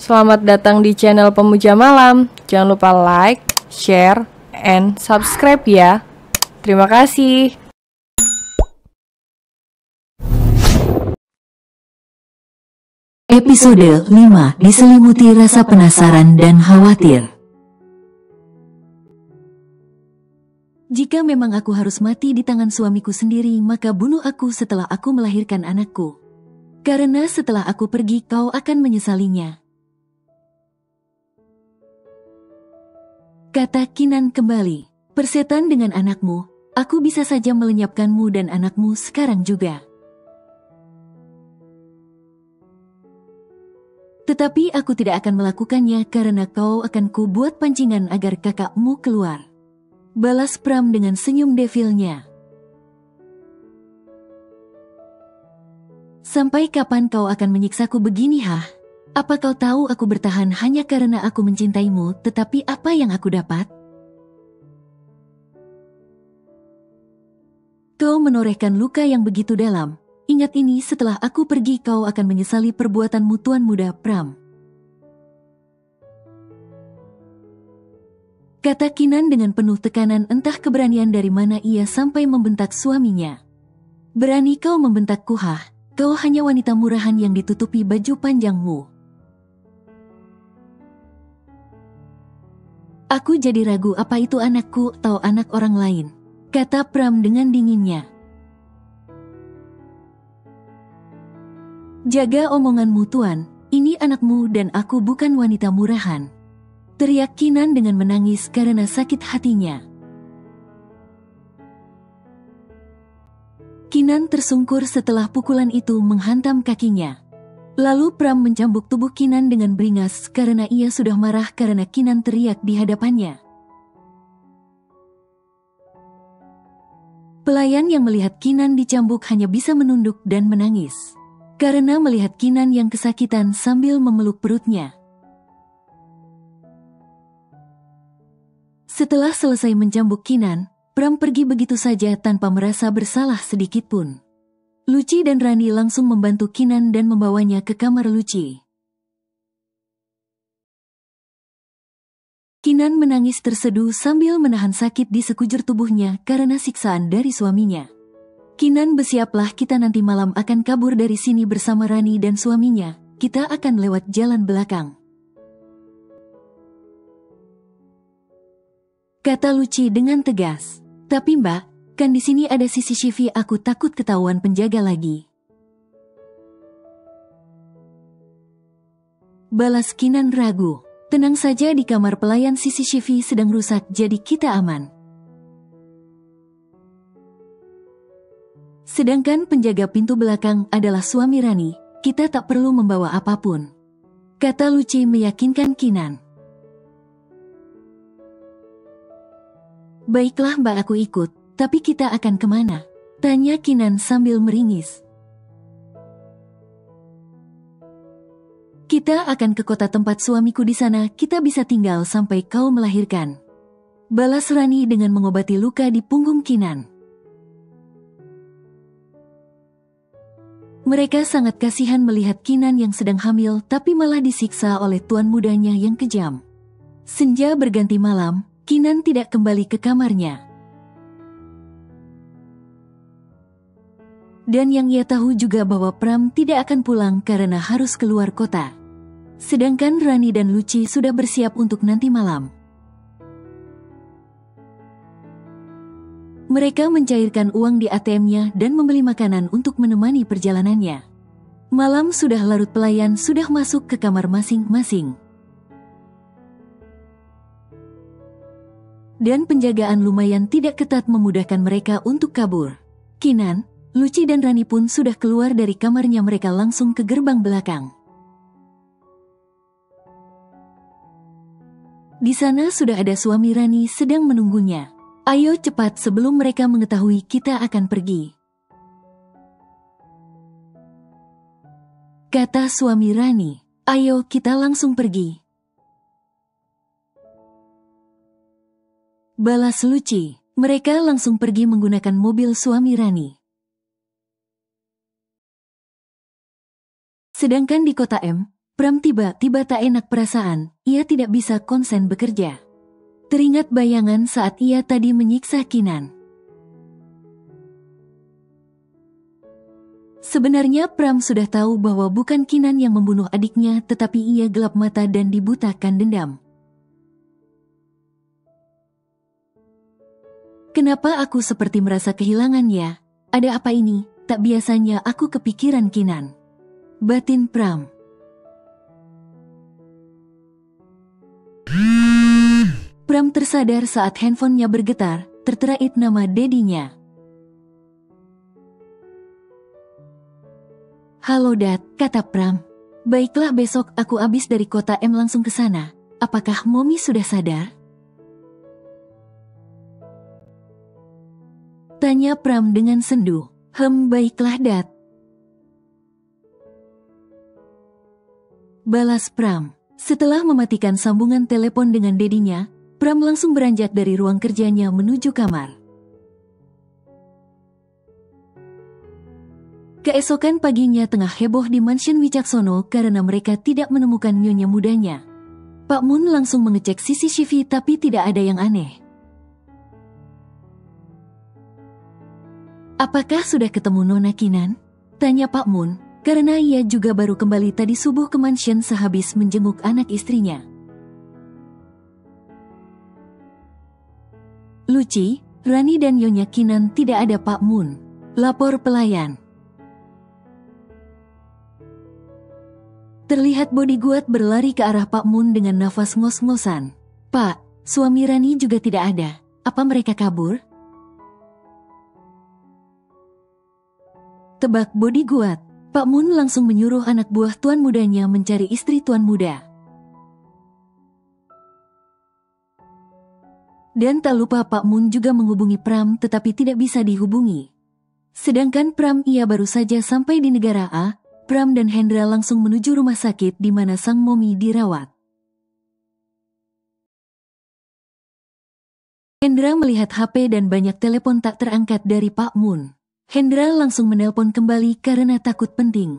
Selamat datang di channel Pemuja Malam. Jangan lupa like, share, and subscribe ya. Terima kasih. Episode 5 diselimuti rasa penasaran dan khawatir. Jika memang aku harus mati di tangan suamiku sendiri, maka bunuh aku setelah aku melahirkan anakku. Karena setelah aku pergi, kau akan menyesalinya. Kata Kinan kembali, persetan dengan anakmu, aku bisa saja melenyapkanmu dan anakmu sekarang juga. Tetapi aku tidak akan melakukannya karena kau akan kubuat pancingan agar kakakmu keluar. Balas Pram dengan senyum devilnya. Sampai kapan kau akan menyiksaku begini, hah? Apa kau tahu aku bertahan hanya karena aku mencintaimu, tetapi apa yang aku dapat? Kau menorehkan luka yang begitu dalam. Ingat ini, setelah aku pergi kau akan menyesali perbuatanmu, Tuan Muda Pram. Kata Kinan dengan penuh tekanan, entah keberanian dari mana ia sampai membentak suaminya. Berani kau membentakku, hah? Kau hanya wanita murahan yang ditutupi baju panjangmu. Aku jadi ragu apa itu anakku atau anak orang lain, kata Pram dengan dinginnya. Jaga omonganmu, Tuan, ini anakmu dan aku bukan wanita murahan. Teriak Kinan dengan menangis karena sakit hatinya. Kinan tersungkur setelah pukulan itu menghantam kakinya. Lalu Pram mencambuk tubuh Kinan dengan beringas karena ia sudah marah karena Kinan teriak di hadapannya. Pelayan yang melihat Kinan dicambuk hanya bisa menunduk dan menangis karena melihat Kinan yang kesakitan sambil memeluk perutnya. Setelah selesai mencambuk Kinan, Pram pergi begitu saja tanpa merasa bersalah sedikit pun. Luci dan Rani langsung membantu Kinan dan membawanya ke kamar Luci. Kinan menangis terseduh sambil menahan sakit di sekujur tubuhnya karena siksaan dari suaminya. Kinan, bersiaplah, kita nanti malam akan kabur dari sini bersama Rani dan suaminya. Kita akan lewat jalan belakang. Kata Luci dengan tegas. Tapi Mbak, kan di sini ada CCTV, aku takut ketahuan penjaga lagi. Balas Kinan ragu. Tenang saja, di kamar pelayan CCTV sedang rusak, jadi kita aman. Sedangkan penjaga pintu belakang adalah suami Rani, kita tak perlu membawa apapun. Kata Luci meyakinkan Kinan. Baiklah Mbak, aku ikut. Tapi kita akan kemana? Tanya Kinan sambil meringis. Kita akan ke kota tempat suamiku, di sana kita bisa tinggal sampai kau melahirkan. Balas Rani dengan mengobati luka di punggung Kinan. Mereka sangat kasihan melihat Kinan yang sedang hamil tapi malah disiksa oleh tuan mudanya yang kejam. Senja berganti malam, Kinan tidak kembali ke kamarnya. Dan yang ia tahu juga bahwa Pram tidak akan pulang karena harus keluar kota. Sedangkan Rani dan Luci sudah bersiap untuk nanti malam. Mereka mencairkan uang di ATM-nya dan membeli makanan untuk menemani perjalanannya. Malam sudah larut, pelayan sudah masuk ke kamar masing-masing. Dan penjagaan lumayan tidak ketat memudahkan mereka untuk kabur. Kinan, Luci dan Rani pun sudah keluar dari kamarnya, mereka langsung ke gerbang belakang. Di sana sudah ada suami Rani sedang menunggunya. Ayo cepat sebelum mereka mengetahui kita akan pergi. Kata suami Rani, ayo kita langsung pergi. Balas Luci, mereka langsung pergi menggunakan mobil suami Rani. Sedangkan di kota M, Pram tiba-tiba tak enak perasaan, ia tidak bisa konsen bekerja. Teringat bayangan saat ia tadi menyiksa Kinan. Sebenarnya Pram sudah tahu bahwa bukan Kinan yang membunuh adiknya, tetapi ia gelap mata dan dibutakan dendam. Kenapa aku seperti merasa kehilangan ya? Ada apa ini? Tak biasanya aku kepikiran Kinan. Batin Pram. Pram tersadar saat handphonenya bergetar, tertera nama dedinya. Halo Dad, kata Pram. Baiklah, besok aku habis dari kota M langsung ke sana. Apakah Mommy sudah sadar? Tanya Pram dengan sendu. Baiklah Dad. Balas Pram. Setelah mematikan sambungan telepon dengan dedinya, Pram langsung beranjak dari ruang kerjanya menuju kamar. Keesokan paginya tengah heboh di mansion Wicaksono karena mereka tidak menemukan nyonya mudanya. Pak Mun langsung mengecek CCTV tapi tidak ada yang aneh. Apakah sudah ketemu Nona Kinan? Tanya Pak Mun, karena ia juga baru kembali tadi subuh ke mansion sehabis menjenguk anak istrinya. Luci, Rani dan Nyonya Kinan tidak ada Pak Mun. Lapor pelayan. Terlihat bodyguard berlari ke arah Pak Mun dengan nafas ngos-ngosan. Pak, suami Rani juga tidak ada. Apa mereka kabur? Tebak bodyguard. Pak Mun langsung menyuruh anak buah tuan mudanya mencari istri tuan muda. Dan tak lupa Pak Mun juga menghubungi Pram tetapi tidak bisa dihubungi. Sedangkan Pram ia baru saja sampai di negara A, Pram dan Hendra langsung menuju rumah sakit di mana sang Mommy dirawat. Hendra melihat HP dan banyak telepon tak terangkat dari Pak Mun. Hendra langsung menelpon kembali karena takut penting.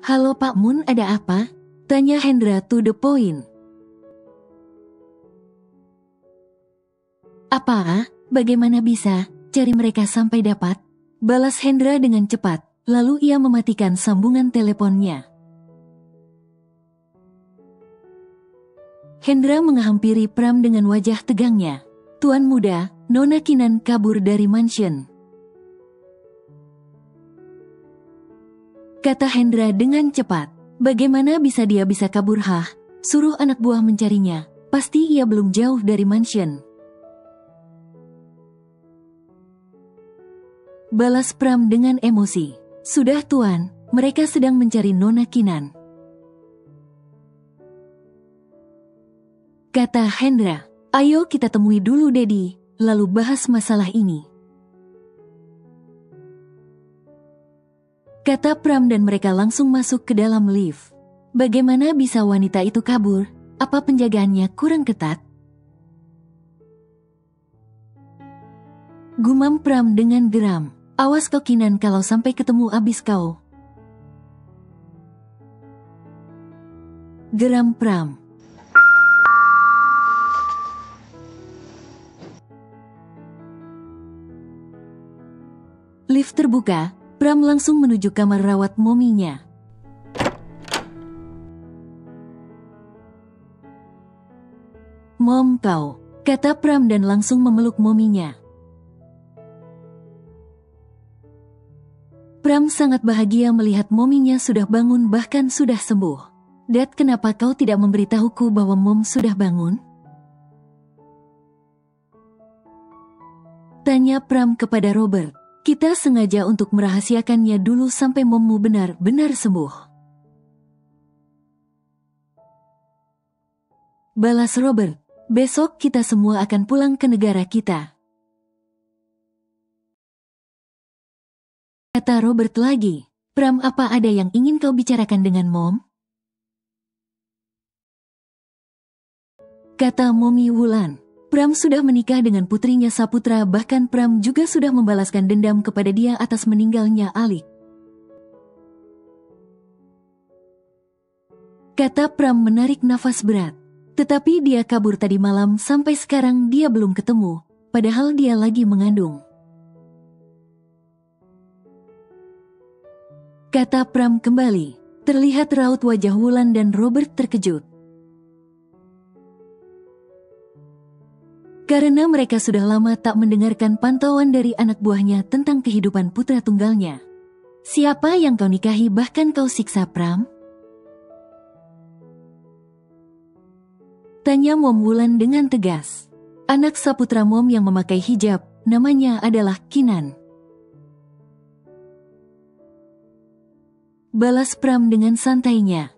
Halo Pak Mun, ada apa? Tanya Hendra to the point. Apa? Bagaimana bisa? Cari mereka sampai dapat? Balas Hendra dengan cepat, lalu ia mematikan sambungan teleponnya. Hendra menghampiri Pram dengan wajah tegangnya. Tuan muda, Nona Kinan kabur dari mansion. Kata Hendra dengan cepat. Bagaimana bisa dia bisa kabur? Suruh anak buah mencarinya. Pasti ia belum jauh dari mansion. Balas Pram dengan emosi. Sudah tuan, mereka sedang mencari Nona Kinan. Kata Hendra, ayo kita temui dulu Dedi, lalu bahas masalah ini. Kata Pram dan mereka langsung masuk ke dalam lift. Bagaimana bisa wanita itu kabur? Apa penjagaannya kurang ketat? Gumam Pram dengan geram. Awas kau Kinan, kalau sampai ketemu abis kau. Geram Pram. Lift terbuka, Pram langsung menuju kamar rawat mominya. Mom kau, kata Pram dan langsung memeluk mominya. Pram sangat bahagia melihat mominya sudah bangun bahkan sudah sembuh. Dad, kenapa kau tidak memberitahuku bahwa Mom sudah bangun? Tanya Pram kepada Robert. Kita sengaja untuk merahasiakannya dulu sampai Mommu benar-benar sembuh. Balas Robert. Besok kita semua akan pulang ke negara kita. Kata Robert lagi. Pram, apa ada yang ingin kau bicarakan dengan Mom? Kata Mommy Wulan. Pram sudah menikah dengan putrinya Saputra, bahkan Pram juga sudah membalaskan dendam kepada dia atas meninggalnya Alik. Kata Pram menarik nafas berat. Tetapi dia kabur tadi malam, sampai sekarang dia belum ketemu, padahal dia lagi mengandung. Kata Pram kembali. Terlihat raut wajah Wulan dan Robert terkejut. Karena mereka sudah lama tak mendengarkan pantauan dari anak buahnya tentang kehidupan putra tunggalnya. Siapa yang kau nikahi bahkan kau siksa, Pram? Tanya Mom Wulan dengan tegas. Anak saputra Mom yang memakai hijab, namanya adalah Kinan. Balas Pram dengan santainya.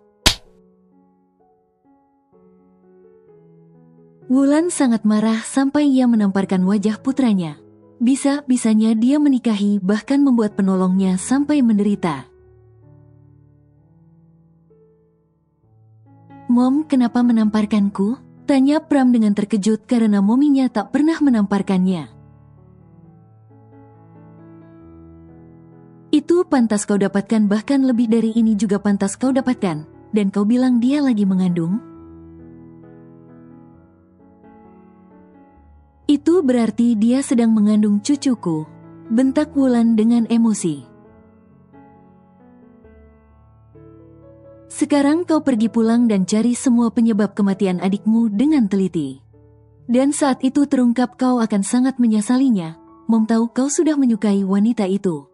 Wulan sangat marah sampai ia menamparkan wajah putranya. Bisa-bisanya dia menikahi bahkan membuat penolongnya sampai menderita. Mom, kenapa menamparkanku? Tanya Pram dengan terkejut karena mominya tak pernah menamparkannya. Itu pantas kau dapatkan, bahkan lebih dari ini juga pantas kau dapatkan. Dan kau bilang dia lagi mengandung? Itu berarti dia sedang mengandung cucuku. Bentak Wulan dengan emosi. Sekarang kau pergi pulang dan cari semua penyebab kematian adikmu dengan teliti. Dan saat itu terungkap, kau akan sangat menyesalinya. Mom tahu kau sudah menyukai wanita itu.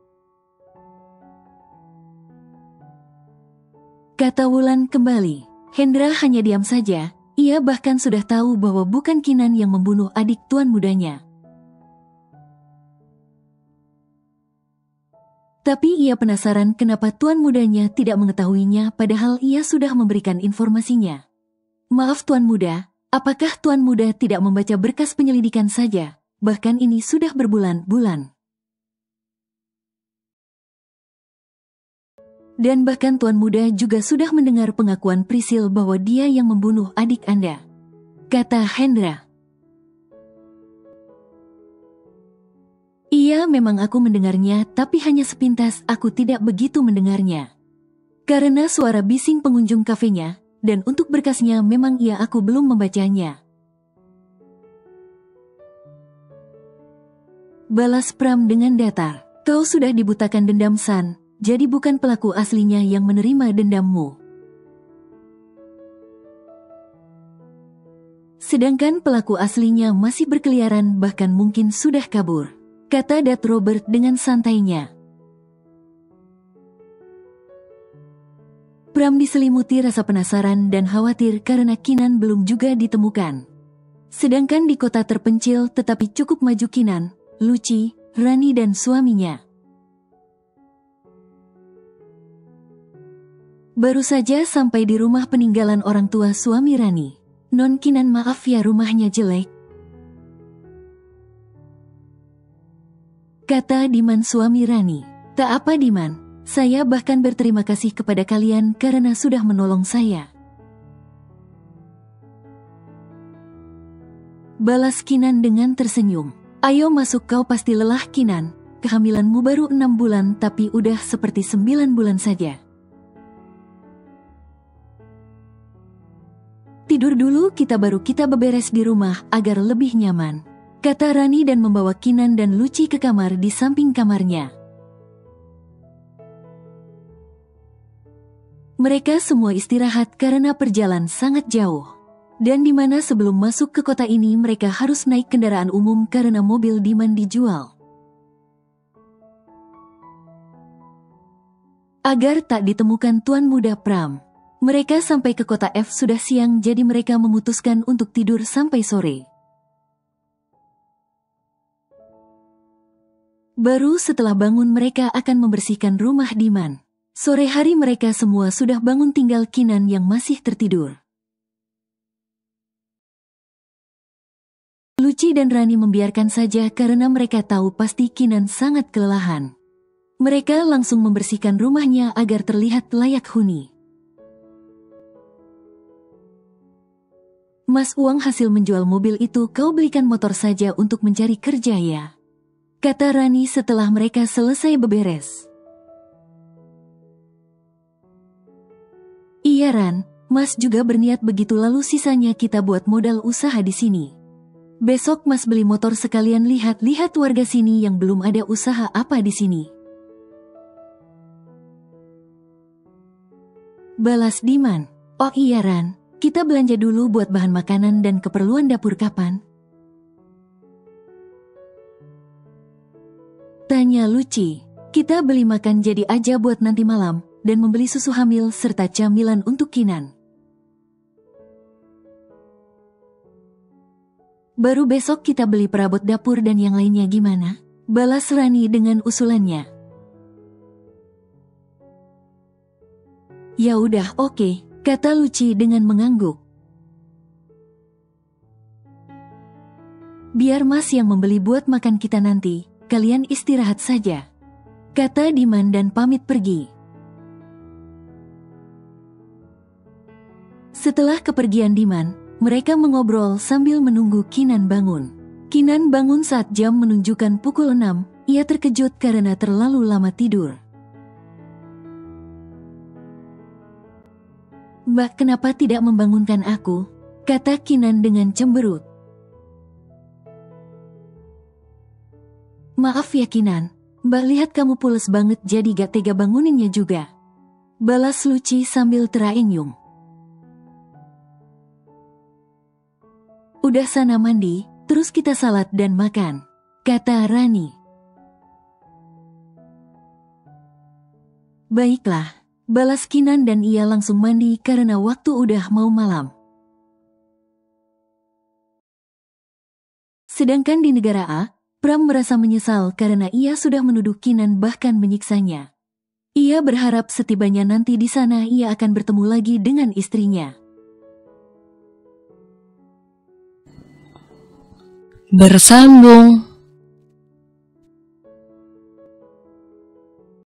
Kata Wulan kembali. Hendra hanya diam saja. Ia bahkan sudah tahu bahwa bukan Kinan yang membunuh adik tuan mudanya. Tapi ia penasaran kenapa tuan mudanya tidak mengetahuinya padahal ia sudah memberikan informasinya. Maaf tuan muda, apakah tuan muda tidak membaca berkas penyelidikan saja? Bahkan ini sudah berbulan-bulan. Dan bahkan tuan muda juga sudah mendengar pengakuan Prisil bahwa dia yang membunuh adik Anda. Kata Hendra. Iya, memang aku mendengarnya, tapi hanya sepintas, aku tidak begitu mendengarnya. Karena suara bising pengunjung kafenya, dan untuk berkasnya memang aku belum membacanya. Balas Pram dengan datar. Kau sudah dibutakan dendam San, jadi bukan pelaku aslinya yang menerima dendammu. Sedangkan pelaku aslinya masih berkeliaran, bahkan mungkin sudah kabur. Kata Dat Robert dengan santainya. Pram diselimuti rasa penasaran dan khawatir karena Kinan belum juga ditemukan. Sedangkan di kota terpencil tetapi cukup maju Kinan, Luci, Rani dan suaminya. Baru saja sampai di rumah peninggalan orang tua suami Rani. Non Kinan, maaf ya rumahnya jelek. Kata Diman suami Rani. Tak apa Diman, saya bahkan berterima kasih kepada kalian karena sudah menolong saya. Balas Kinan dengan tersenyum. Ayo masuk, kau pasti lelah Kinan. Kehamilanmu baru 6 bulan tapi udah seperti 9 bulan saja. Tidur dulu, kita beberes di rumah agar lebih nyaman. Kata Rani dan membawa Kinan dan Luci ke kamar di samping kamarnya. Mereka semua istirahat karena perjalanan sangat jauh. Dan di mana sebelum masuk ke kota ini mereka harus naik kendaraan umum karena mobil Diman dijual. Agar tak ditemukan tuan muda Pram. Mereka sampai ke kota F sudah siang, jadi mereka memutuskan untuk tidur sampai sore. Baru setelah bangun mereka akan membersihkan rumah Diman. Sore hari mereka semua sudah bangun, tinggal Kinan yang masih tertidur. Luci dan Rani membiarkan saja karena mereka tahu pasti Kinan sangat kelelahan. Mereka langsung membersihkan rumahnya agar terlihat layak huni. Mas, uang hasil menjual mobil itu kau belikan motor saja untuk mencari kerja ya? Kata Rani setelah mereka selesai beberes. Iya Ran, Mas juga berniat begitu, lalu sisanya kita buat modal usaha di sini. Besok Mas beli motor sekalian lihat-lihat warga sini yang belum ada usaha apa di sini. Balas Diman. Oh iya Ran, kita belanja dulu buat bahan makanan dan keperluan dapur kapan? Tanya Luci. Kita beli makan jadi aja buat nanti malam, dan membeli susu hamil serta camilan untuk Kinan. Baru besok kita beli perabot dapur dan yang lainnya gimana? Balas Rani dengan usulannya. Ya udah oke, kata Luci dengan mengangguk. Biar Mas yang membeli buat makan kita nanti, kalian istirahat saja, kata Diman dan pamit pergi. Setelah kepergian Diman, mereka mengobrol sambil menunggu Kinan bangun. Kinan bangun saat jam menunjukkan pukul 6, ia terkejut karena terlalu lama tidur. Mbak, kenapa tidak membangunkan aku? Kata Kinan dengan cemberut. Maaf ya Kinan, Mbak lihat kamu pules banget jadi gak tega banguninnya juga. Balas Luci sambil terenyuh. Udah sana mandi, terus kita salat dan makan, kata Rani. Baiklah, balas Kinan dan ia langsung mandi karena waktu udah mau malam. Sedangkan di negara A, Pram merasa menyesal karena ia sudah menuduh Kinan bahkan menyiksanya. Ia berharap setibanya nanti di sana ia akan bertemu lagi dengan istrinya. Bersambung.